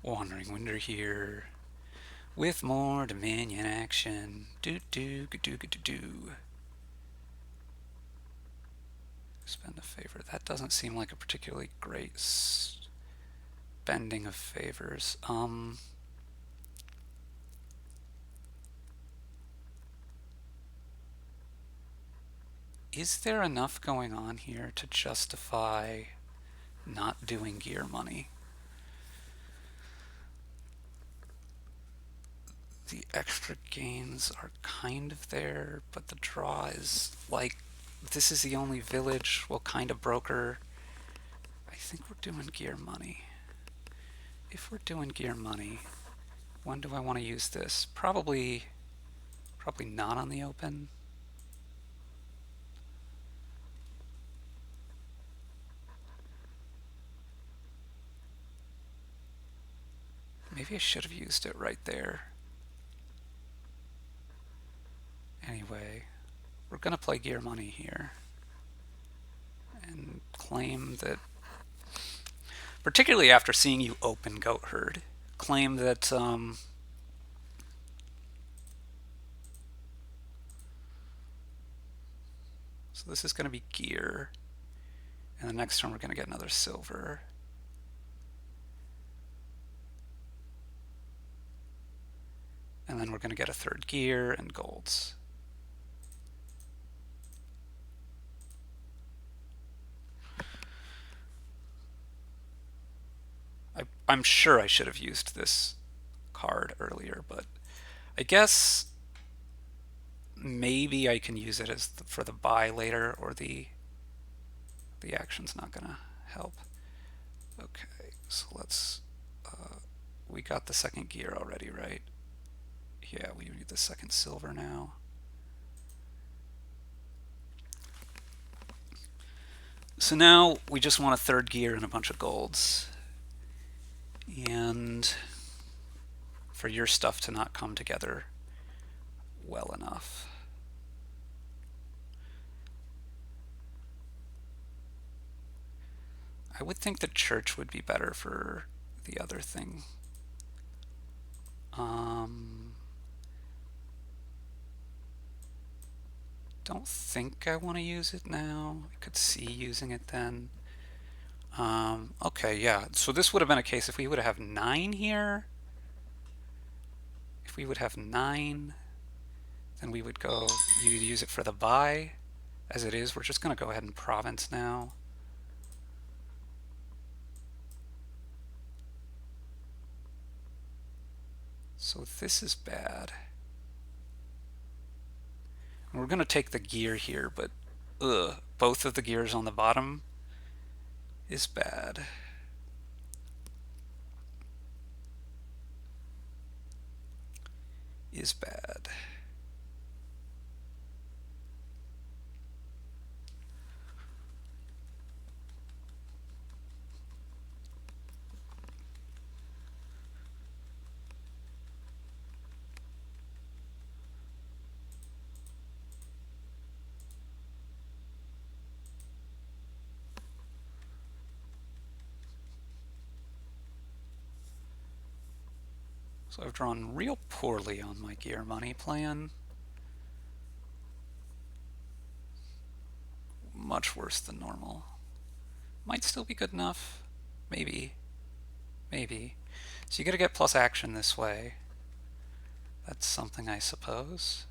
Wandering Winder here with more Dominion action. Do do do do do. Spend a favor. That doesn't seem like a particularly great spending of favors. Is there enough going on here to justify not doing gear money? The extra gains are kind of there, but the draw is like, this is the only village, well, kind of broker. I think we're doing gear money. If we're doing gear money, when do I want to use this? Probably not on the open. Maybe I should have used it right there. Anyway, we're going to play gear money here and claim that, particularly after seeing you open Goat Herd, claim that so this is going to be gear, and the next turn we're going to get another silver. And then we're going to get a third gear and golds. I'm sure I should have used this card earlier, but I guess maybe I can use it as for the buy later, or the action's not going to help. Okay, so let's we got the second gear already, right? Yeah, we need the second silver now. So now we just want a third gear and a bunch of golds. And for your stuff to not come together well enough. I would think the church would be better for the other thing. Don't think I want to use it now. I could see using it then. Okay, yeah. So this would have been a case if we would have 9 here. If we would have 9, then we would go, you use it for the buy. As it is, we're just going to go ahead and province now. So this is bad. And we're going to take the gear here, but both of the gears on the bottom is bad. Is bad. So I've drawn real poorly on my gear money plan. Much worse than normal. Might still be good enough. Maybe. Maybe. So you gotta get plus action this way. That's something, I suppose.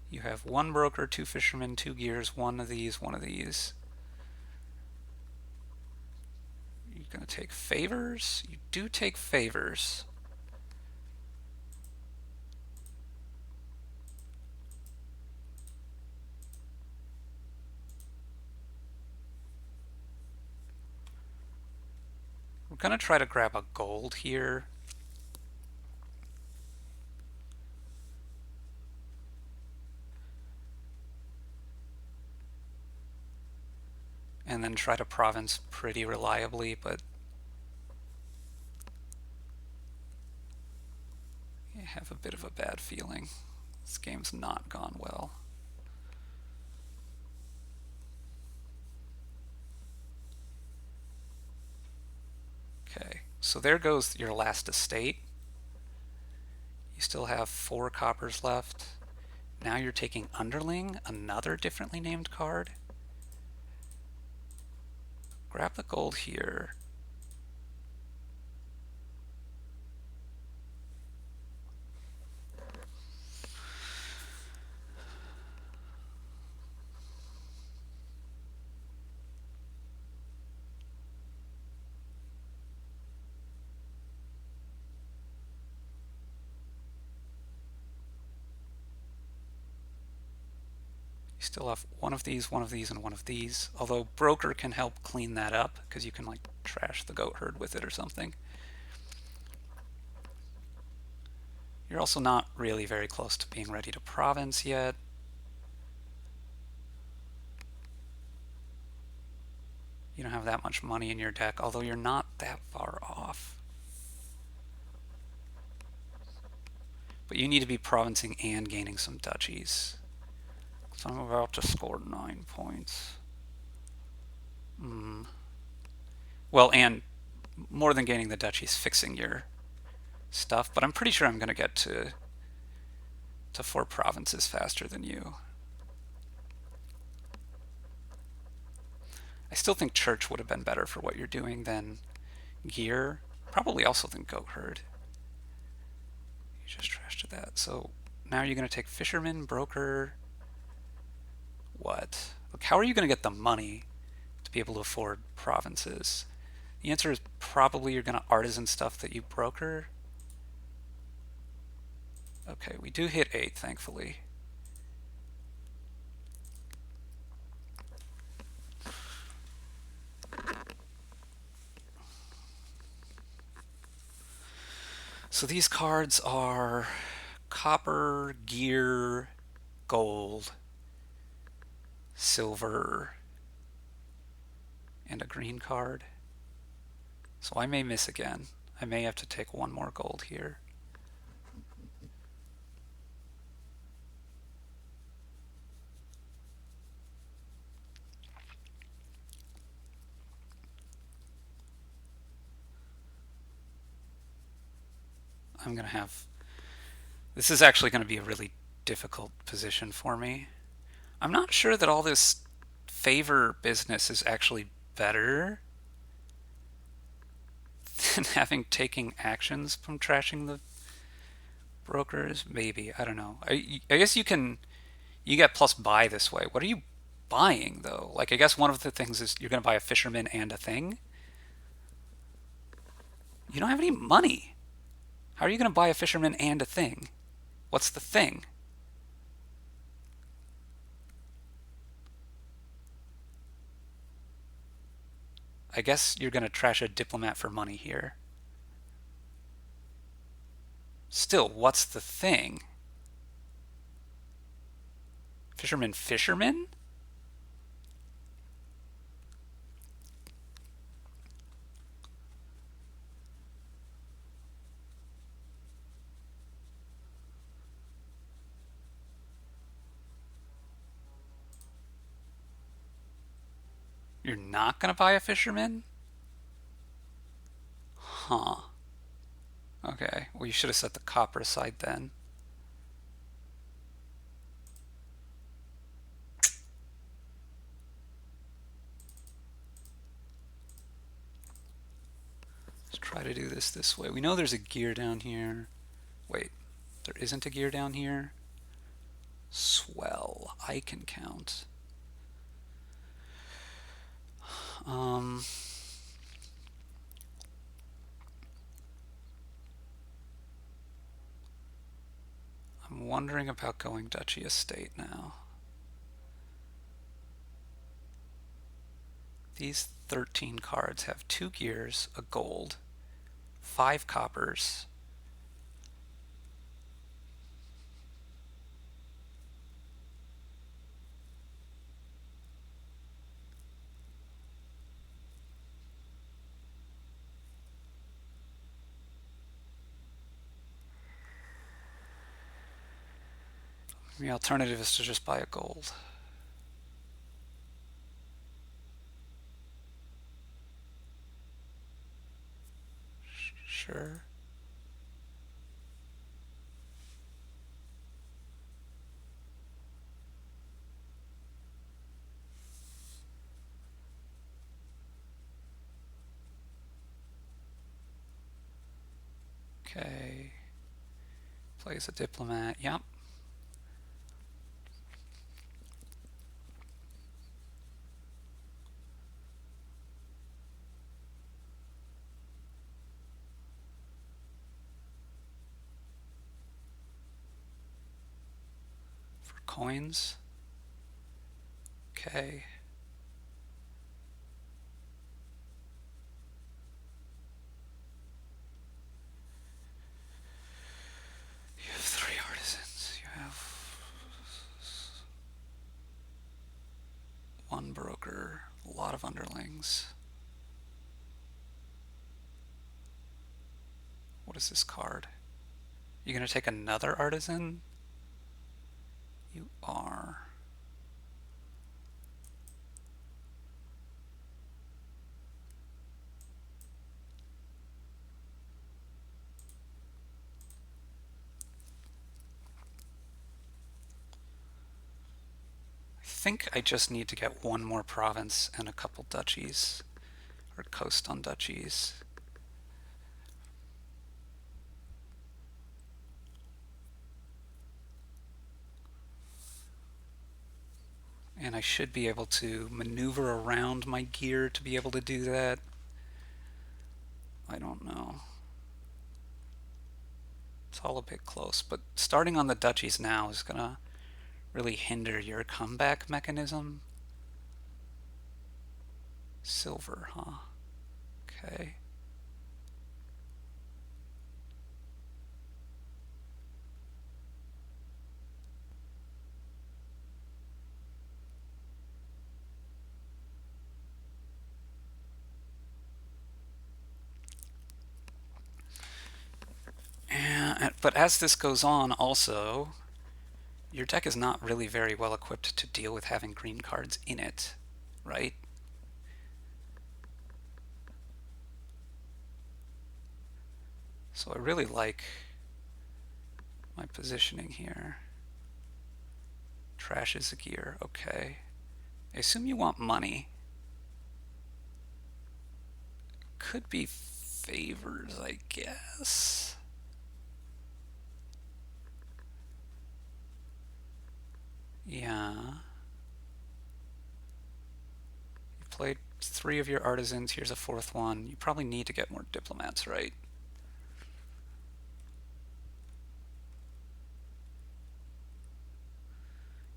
You have 1 broker, 2 fishermen, 2 gears, 1 of these, 1 of these. You're going to take favors? You do take favors. We're going to try to grab a gold here. And then try to province pretty reliably, but I have a bit of a bad feeling. This game's not gone well. Okay. So there goes your last estate. You still have 4 coppers left. Now you're taking Underling, another differently named card. Grab the gold here. You still have one of these, and one of these. Although Broker can help clean that up, because you can like trash the goat herd with it or something. You're also not really very close to being ready to province yet. You don't have that much money in your deck, although you're not that far off. But you need to be provincing and gaining some duchies. So I'm about to score 9 points. Well, and more than gaining the duchies, fixing your stuff. But I'm pretty sure I'm going to get to 4 provinces faster than you. I still think church would have been better for what you're doing than gear. Probably also than goat herd. You just trashed that. So now you're going to take fisherman, broker. What? Look, how are you going to get the money to be able to afford provinces? The answer is probably you're going to artisan stuff that you broker. Okay, we do hit 8, thankfully. So these cards are copper, gear, gold, silver, and a green card. So I may miss again. I may have to take 1 more gold here. I'm going to have... This is actually going to be a really difficult position for me. I'm not sure that all this favor business is actually better than having taking actions from trashing the brokers. Maybe, I don't know. I guess you get plus buy this way. What are you buying though? Like, I guess one of the things is you're going to buy a fisherman and a thing. You don't have any money. How are you going to buy a fisherman and a thing? What's the thing? I guess you're going to trash a diplomat for money here. Still, what's the thing? Fisherman, fisherman? You're not going to buy a fisherman? Huh. Okay, well, you should have set the copper aside then. Let's try to do this way. We know there's a gear down here. Wait, there isn't a gear down here? Swell. I can count. I'm wondering about going Duchy Estate now. These 13 cards have 2 gears, a gold, 5 coppers. The alternative is to just buy a gold. Sure. Okay. Plays a diplomat. Yep. For coins. Okay. You have 3 artisans. You have 1 broker. A lot of underlings. What is this card? You gonna take another artisan? You are. I think I just need to get 1 more province and a couple duchies. Or coast on duchies. And I should be able to maneuver around my gear to be able to do that. I don't know. It's all a bit close, but starting on the duchies now is gonna really hinder your comeback mechanism. Silver, huh? Okay. But as this goes on, also, your deck is not really very well equipped to deal with having green cards in it, right? So I really like my positioning here. Trash is a gear, okay. I assume you want money. Could be favors, I guess. Yeah. You played 3 of your artisans. Here's a 4th one. You probably need to get more diplomats, right?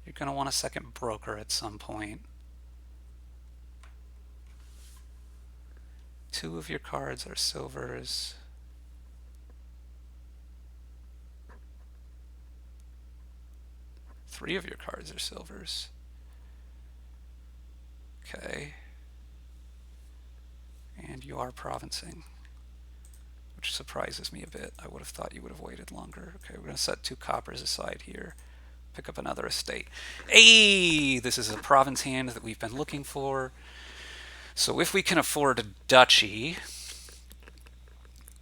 You're going to want a second broker at some point. 2 of your cards are silvers. Three of your cards are silvers. Okay. And you are provincing, which surprises me a bit. I would have thought you would have waited longer. Okay, we're going to set 2 coppers aside here. Pick up another estate. Hey! This is a province hand that we've been looking for. So if we can afford a duchy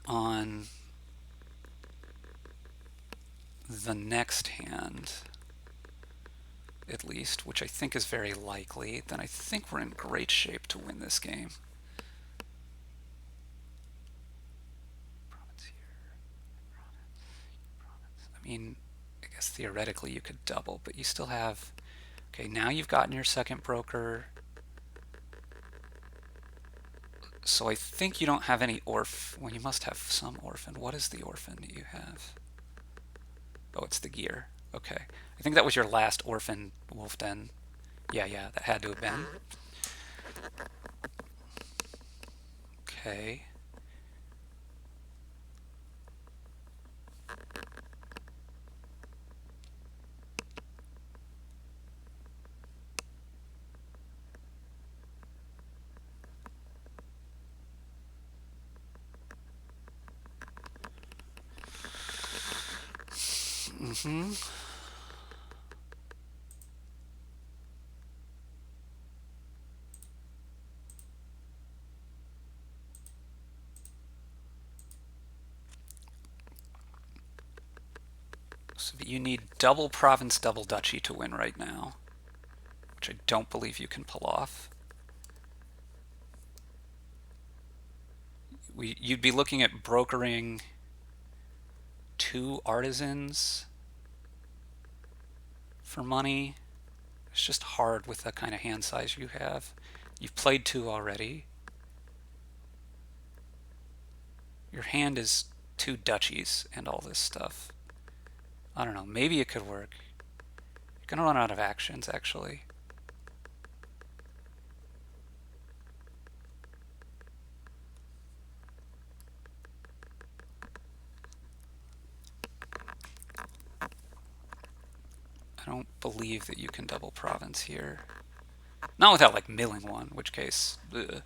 on the next hand, at least, which I think is very likely, then I think we're in great shape to win this game. Province here. Province. I mean, I guess theoretically you could double, but you still have... Okay, now you've gotten your second broker. So I think you don't have any well, you must have some orphan. What is the orphan that you have? Oh, it's the gear. Okay. I think that was your last orphan wolf den. Yeah, that had to have been. Okay. Mm-hmm. So you need double province, double duchy to win right now, which I don't believe you can pull off. You'd be looking at brokering 2 artisans for money. It's just hard with the kind of hand size you have. You've played 2 already. Your hand is 2 duchies and all this stuff. I don't know, maybe it could work. You're gonna run out of actions, actually. I don't believe that you can double province here. Not without like milling one, in which case, ugh.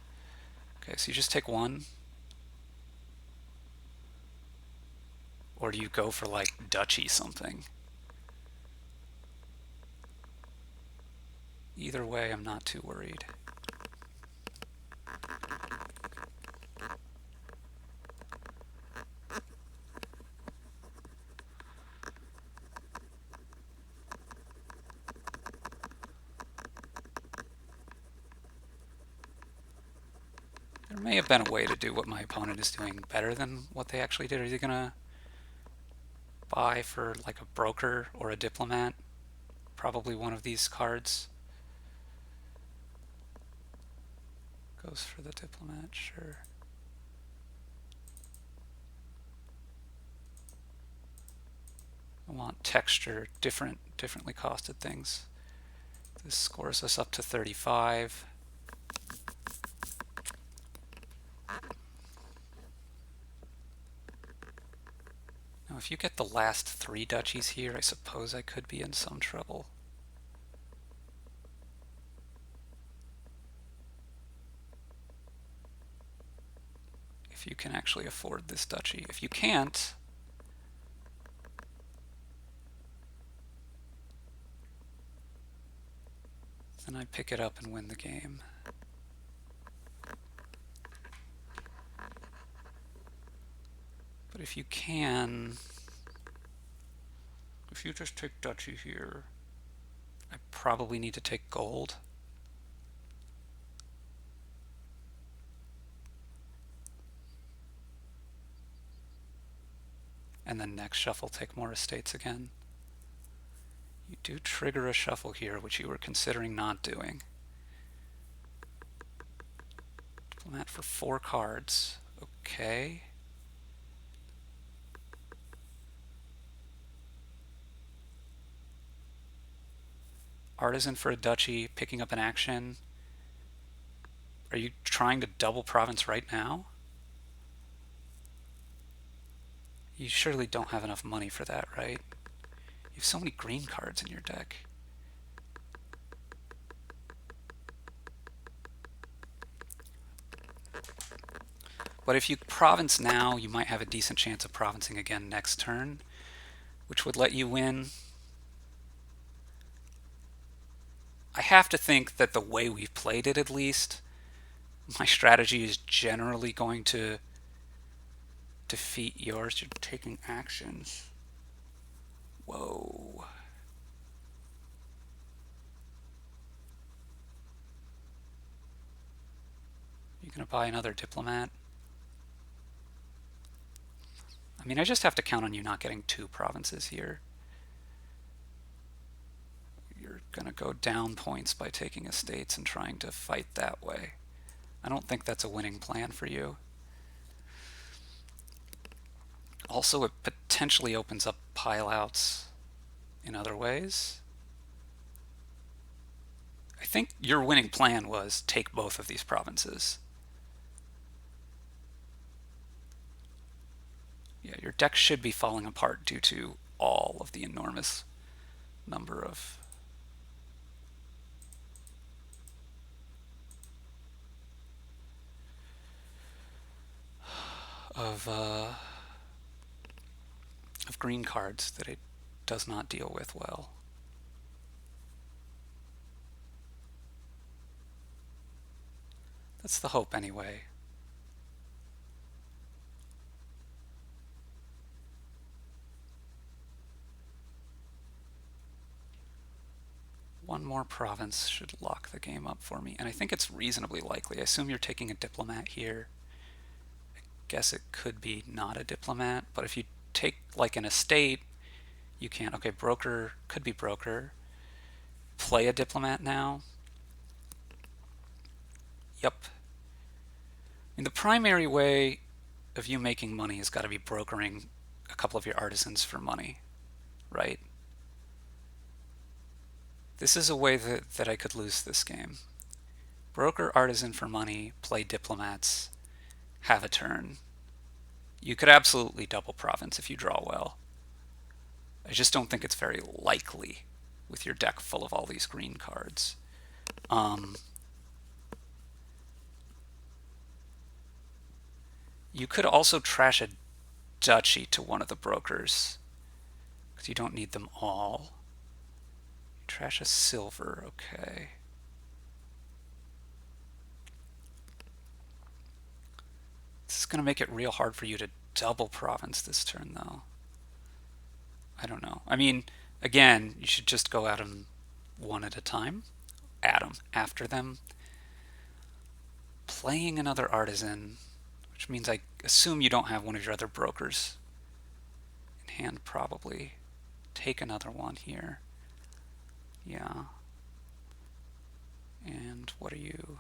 Okay, so you just take 1. Or do you go for like duchy something? Either way, I'm not too worried. There may have been a way to do what my opponent is doing better than what they actually did. Are they gonna buy for like a broker or a diplomat? Probably one of these cards. Goes for the diplomat, sure. I want texture, differently costed things. This scores us up to 35. Now if you get the last 3 duchies here, I suppose I could be in some trouble. If you can actually afford this duchy. If you can't, then I pick it up and win the game. But if you can, if you just take duchy here, I probably need to take gold. And then next shuffle take more estates again. You do trigger a shuffle here, which you were considering not doing. Diplomat for 4 cards. Okay. Artisan for a duchy, picking up an action. Are you trying to double province right now? You surely don't have enough money for that, right? You have so many green cards in your deck. But if you province now, you might have a decent chance of provincing again next turn, which would let you win. I have to think that the way we've played it, at least, my strategy is generally going to defeat yours. You're taking actions. Whoa. You gonna buy another diplomat? I mean, I just have to count on you not getting 2 provinces here. You're gonna go down points by taking estates and trying to fight that way. I don't think that's a winning plan for you. Also, it potentially opens up pileouts in other ways. I think your winning plan was take both of these provinces. Yeah, your deck should be falling apart due to all of the enormous number of green cards that it does not deal with well. That's the hope anyway. One more province should lock the game up for me, and I think it's reasonably likely. I assume you're taking a diplomat here. I guess it could be not a diplomat, but if you take like an estate, you can't. Okay, broker could be broker. Play a diplomat now. Yep. I mean, the primary way of you making money has got to be brokering a couple of your artisans for money, right? This is a way that I could lose this game. Broker artisan for money, play diplomats, have a turn. You could absolutely double province if you draw well. I just don't think it's very likely with your deck full of all these green cards. You could also trash a duchy to one of the brokers, because you don't need them all. Trash a silver, okay. This is going to make it real hard for you to double province this turn, though. I don't know. I mean, again, you should just go at them one at a time. At them, after them. Playing another artisan, which means I assume you don't have one of your other brokers in hand, probably. Take another one here. Yeah. And what are you?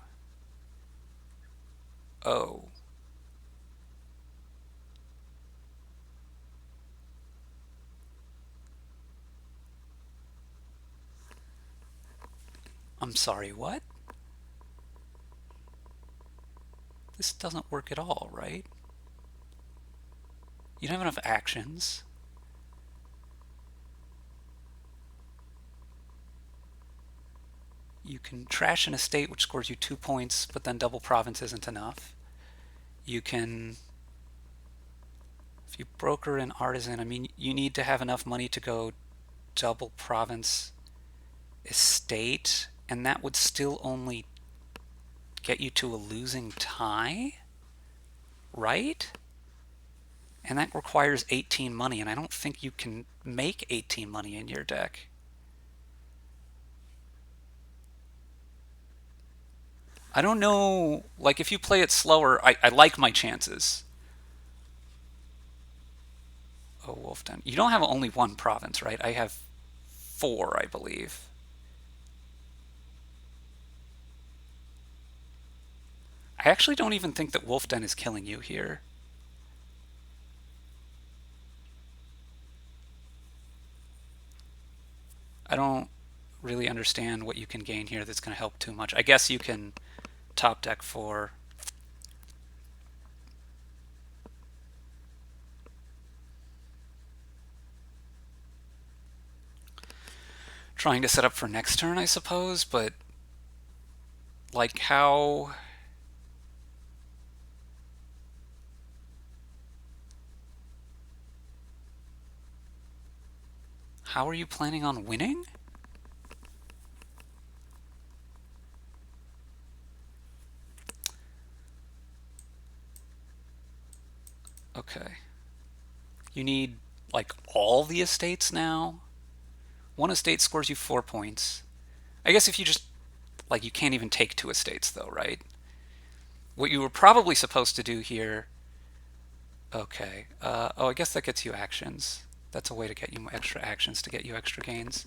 Oh. I'm sorry, what? This doesn't work at all, right? You don't have enough actions. You can trash an estate which scores you 2 points, but then double province isn't enough. You can, if you broker an artisan, I mean, you need to have enough money to go double province estate, and that would still only get you to a losing tie, right? And that requires 18 money, and I don't think you can make 18 money in your deck. I don't know, like if you play it slower, I like my chances. Oh, Wolfden. You don't have only one province, right? I have 4, I believe. I actually don't even think that Wolfden is killing you here. I don't really understand what you can gain here that's going to help too much. I guess you can top deck for trying to set up for next turn, I suppose, but like how are you planning on winning? Okay. You need like all the estates now? One estate scores you 4 points. I guess if you just like you can't even take 2 estates though, right? What you were probably supposed to do here. Okay. Oh, I guess that gets you actions. That's a way to get you extra actions to get you extra gains.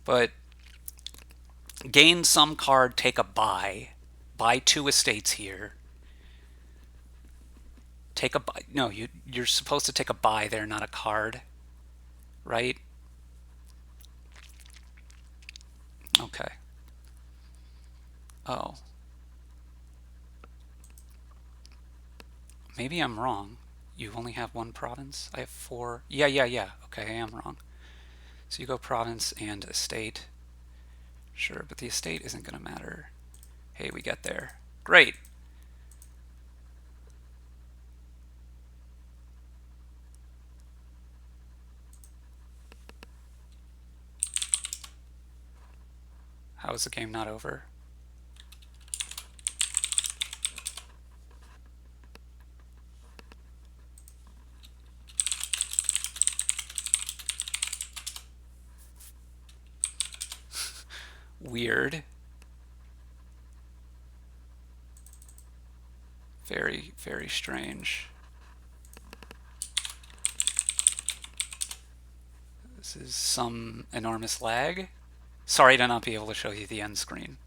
But gain some card, take a buy. Buy 2 estates here. Take a buy. No, you're supposed to take a buy there, not a card. Right? Okay. Oh. Maybe I'm wrong. You only have 1 province? I have 4. Yeah. Okay, I am wrong. So you go province and estate. Sure, but the estate isn't going to matter. Hey, we get there. Great. How is the game not over? Weird. Very, very strange. This is some enormous lag. Sorry to not be able to show you the end screen.